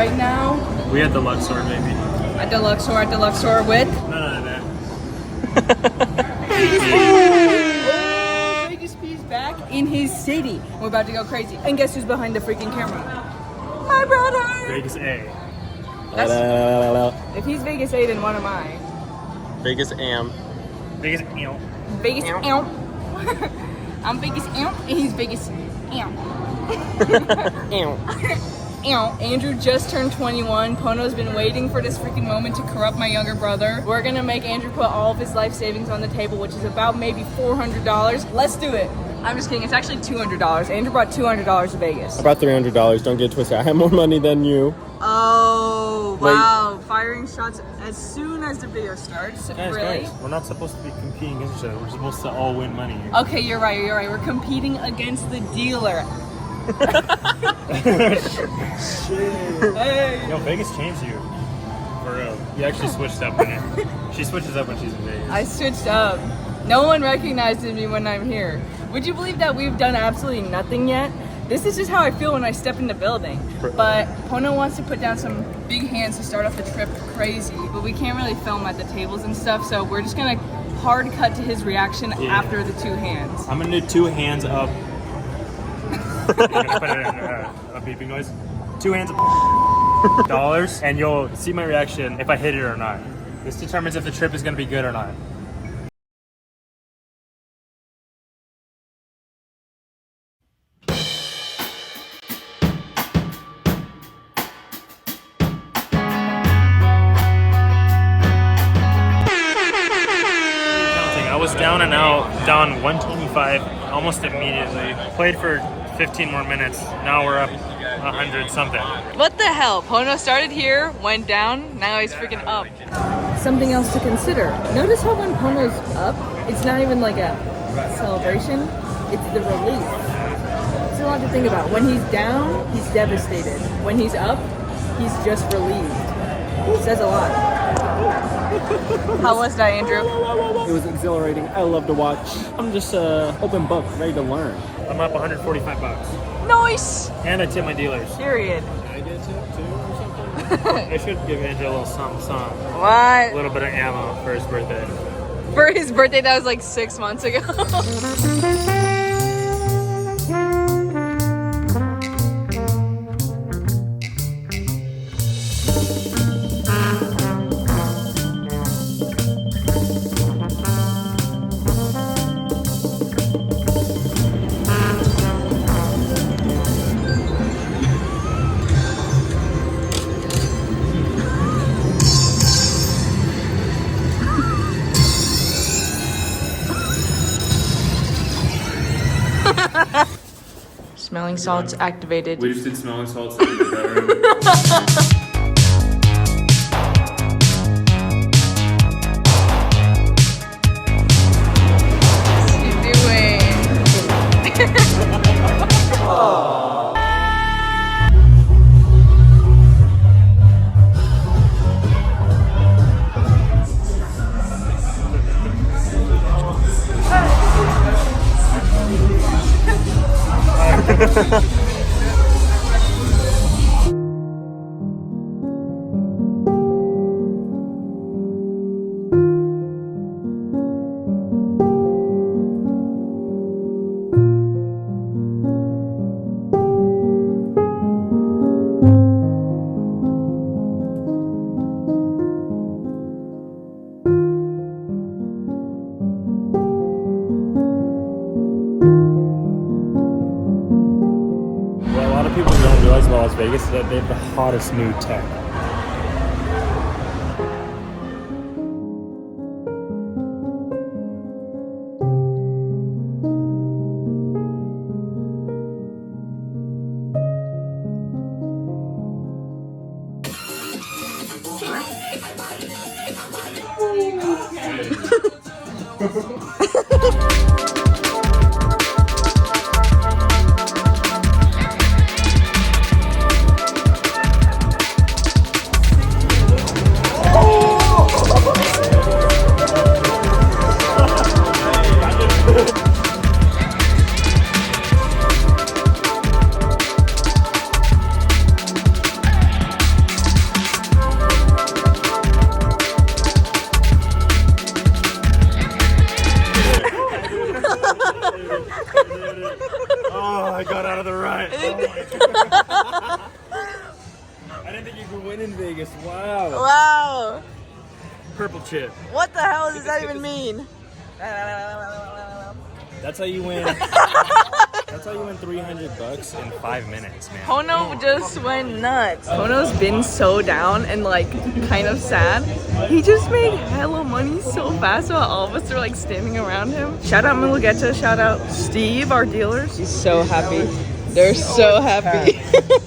right now. We at the Luxor, baby. At the Luxor with? No. Vegas P's back in his city. We're about to go crazy. And guess who's behind the freaking camera? My brother! Vegas A. If he's Vegas A, then what am I? Vegas Am. Vegas Am. Vegas Am. I'm Vegas Am, and he's Vegas Am. Andrew just turned 21. Pono's been waiting for this freaking moment to corrupt my younger brother. We're gonna make Andrew put all of his life savings on the table, which is about maybe $400. Let's do it. I'm just kidding, it's actually $200. Andrew brought $200 to Vegas. I brought $300, don't get twisted. I have more money than you. Oh, wow. Firing shots as soon as the video starts. Really? Guys, we're not supposed to be competing against each other. We're supposed to all win money. Okay, you're right. We're competing against the dealer. Hey. Yo, Vegas changed you. For real. You actually switched up when she switches up when she's in Vegas. I switched up. No one recognizes me when I'm here. Would you believe that we've done absolutely nothing yet? This is just how I feel when I step in the building. But Pono wants to put down some big hands to start off the trip crazy, but we can't really film at the tables and stuff, so we're just gonna hard cut to his reaction after the two hands. I'm gonna do two hands up. I'm gonna put it in a beeping noise. Two hands up dollars, and you'll see my reaction if I hit it or not. This determines if the trip is gonna be good or not. Down and out, down 125 almost immediately. Played for 15 more minutes. Now we're up 100 something. What the hell? Pono started here, went down, now he's freaking up. Something else to consider. Notice how when Pono's up, it's not even like a celebration, it's the relief. It's a lot to think about. When he's down, he's devastated. When he's up, he's just relieved. It says a lot. How was that, Andrew? It was exhilarating. I love to watch. I'm just open book, ready to learn. I'm up 145 bucks. Nice! And I tip my dealers. Period. I get tip too or something? I should give Andrew a little something. What? A little bit of ammo for his birthday. For his birthday, that was like 6 months ago. Smelling salts activated. We just did smelling salts in the bedroom. Las Vegas, that they have the hottest new tech. Oh, I got out of the rut. I didn't think you could win in Vegas. Wow. Wow. Purple chip. What the hell does that even mean? That's how you win. That's how you win $300 In 5 minutes, man. Pono just went nuts. Pono's been so down and like kind of sad. He just made hella money so fast while all of us are like standing around him. Shout out Mulugeta, shout out Steve, our dealers. He's so happy. They're so happy.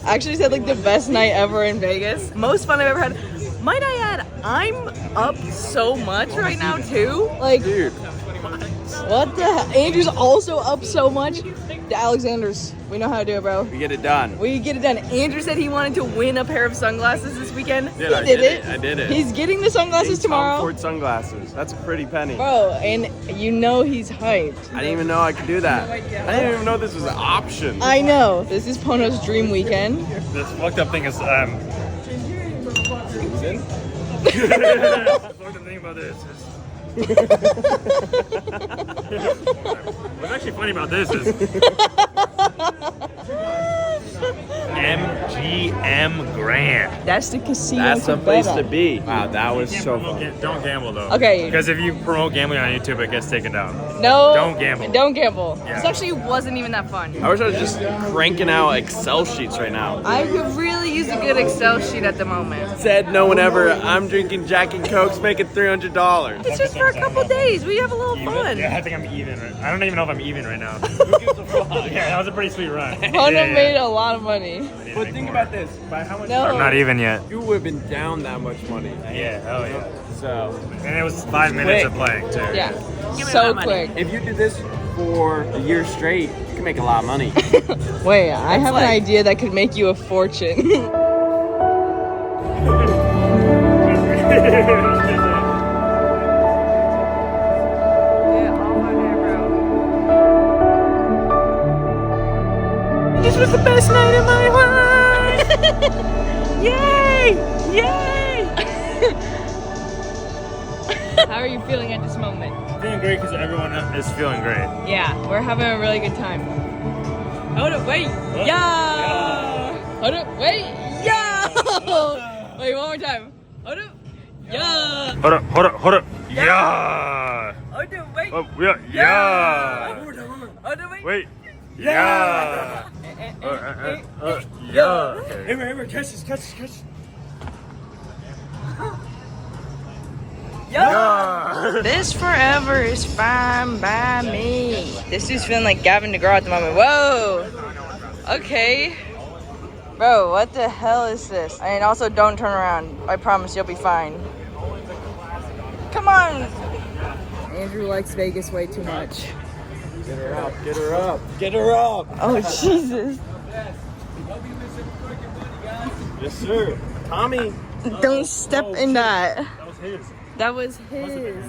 Actually said like the best night ever in Vegas. Most fun I've ever had. Might I add, I'm up so much right now too. Like, Dude. what the hell? Andrew's also up so much. The Alexanders, we know how to do it, bro. We get it done. We get it done. Andrew said he wanted to win a pair of sunglasses this weekend. I he did it. I did it. He's getting the sunglasses tomorrow. Ford sunglasses. That's a pretty penny. Bro, and you know he's hyped. I didn't even know I could do that. I didn't even know this was an option. I know. This is Pono's dream weekend. This fucked up thing is, the fucked up thing about this is. What's actually funny about this is MGM Grand. That's the casino. That's the bet place on. to be. Wow, that was so fun. Don't gamble though. Okay. Because if you promote gambling on YouTube, it gets taken down. No. Don't gamble. Don't gamble. Yeah. This actually wasn't even that fun. I wish I was just cranking out Excel sheets right now. I could really use a good Excel sheet at the moment. Said no one ever. I'm drinking Jack and Cokes, making $300. It's just for a couple days. We have a little fun. Yeah, I think I'm even. I don't even know if I'm even right now. Yeah, that was a pretty sweet run. Pono made a lot of money. But think about this. By how much No. I'm not even yet. you would have been down that much money. Yeah, hell yeah. So And it was 5 minutes of playing too. Yeah. So quick. if you did this for a year straight, you can make a lot of money. Wait, I have an like- idea that could make you a fortune. This was the best night of my life! Yay! Yay! How are you feeling at this moment? Feeling great because everyone is feeling great. Yeah, we're having a really good time. Hold up, wait! Yeah! Hold up, wait! Yeah! Wait, one more time. Hold up! Yeah! Hold up, hold up, hold up. Yeah! Hold up, wait! Oh, yeah, yeah! Hold up, wait! Wait. Yeah! Yeah! Hey, catch this. Yeah! This forever is fine by me. This dude's feeling like Gavin DeGraw at the moment. Whoa! Okay. Bro, what the hell is this? And also, don't turn around. I promise you'll be fine. Come on! Andrew likes Vegas way too much. Get her up. Get her up. Oh, Jesus. Yes, sir. Tommy. Don't step in that. That was his. That was his.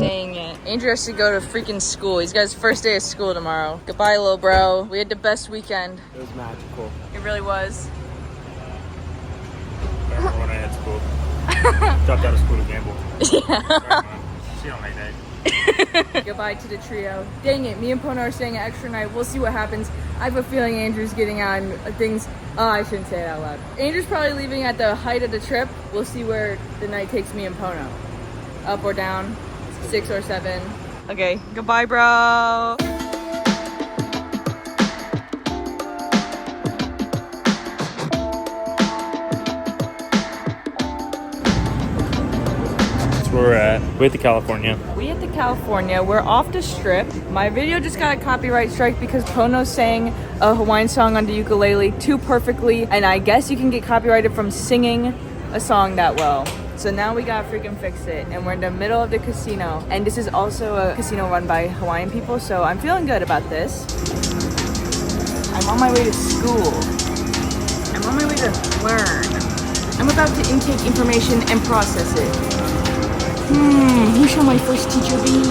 Dang it. Andrew has to go to freaking school. He's got his first day of school tomorrow. Goodbye, little bro. We had the best weekend. It was magical. It really was. I remember when I had school. Dropped out of school to gamble. Yeah. She don't like that. Goodbye to the trio. Dang it, me and Pono are staying an extra night. We'll see what happens. I have a feeling Andrew's getting on things. Oh, I shouldn't say it out loud. Andrew's probably leaving at the height of the trip. We'll see where the night takes me and Pono. Up or down, 6 or 7. Okay, goodbye, bro. Where we're at. We're at the California. We at the California. We're off the strip. My video just got a copyright strike because Pono sang a Hawaiian song on the ukulele too perfectly, and I guess you can get copyrighted from singing a song that well. So now we gotta freaking fix it, and we're in the middle of the casino. And this is also a casino run by Hawaiian people, so I'm feeling good about this. I'm on my way to school. I'm on my way to learn. I'm about to intake information and process it. Who shall my first teacher be?